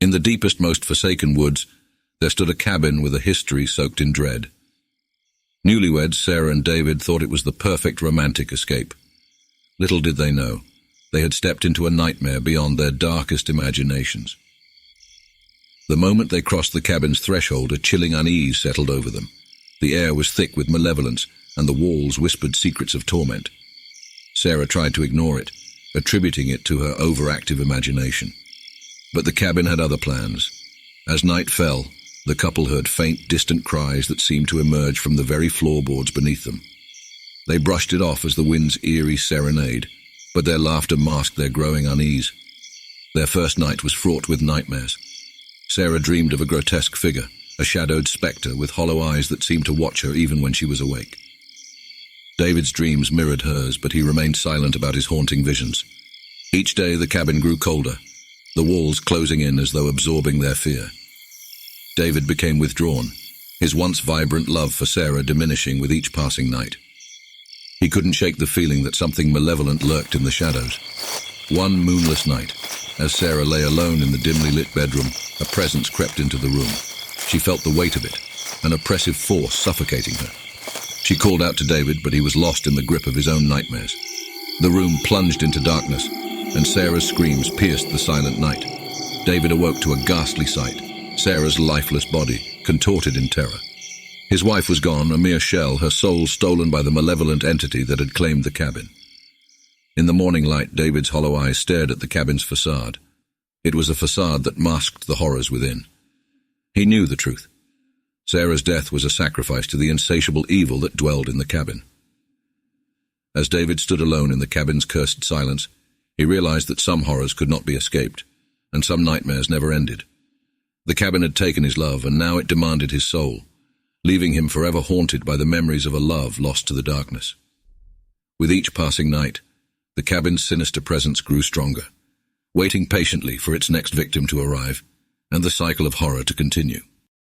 In the deepest, most forsaken woods, there stood a cabin with a history soaked in dread. Newlyweds, Sarah and David, thought it was the perfect romantic escape. Little did they know, they had stepped into a nightmare beyond their darkest imaginations. The moment they crossed the cabin's threshold, a chilling unease settled over them. The air was thick with malevolence, and the walls whispered secrets of torment. Sarah tried to ignore it, attributing it to her overactive imagination. But the cabin had other plans. As night fell, the couple heard faint, distant cries that seemed to emerge from the very floorboards beneath them. They brushed it off as the wind's eerie serenade, but their laughter masked their growing unease. Their first night was fraught with nightmares. Sarah dreamed of a grotesque figure, a shadowed spectre with hollow eyes that seemed to watch her even when she was awake. David's dreams mirrored hers, but he remained silent about his haunting visions. Each day the cabin grew colder, the walls closing in as though absorbing their fear. David became withdrawn, his once vibrant love for Sarah diminishing with each passing night. He couldn't shake the feeling that something malevolent lurked in the shadows. One moonless night, as Sarah lay alone in the dimly lit bedroom, a presence crept into the room. She felt the weight of it, an oppressive force suffocating her. She called out to David, but he was lost in the grip of his own nightmares. The room plunged into darkness, and Sarah's screams pierced the silent night. David awoke to a ghastly sight, Sarah's lifeless body, contorted in terror. His wife was gone, a mere shell, her soul stolen by the malevolent entity that had claimed the cabin. In the morning light, David's hollow eyes stared at the cabin's facade. It was a facade that masked the horrors within. He knew the truth. Sarah's death was a sacrifice to the insatiable evil that dwelled in the cabin. As David stood alone in the cabin's cursed silence, he realized that some horrors could not be escaped, and some nightmares never ended. The cabin had taken his love, and now it demanded his soul, leaving him forever haunted by the memories of a love lost to the darkness. With each passing night, the cabin's sinister presence grew stronger, waiting patiently for its next victim to arrive, and the cycle of horror to continue.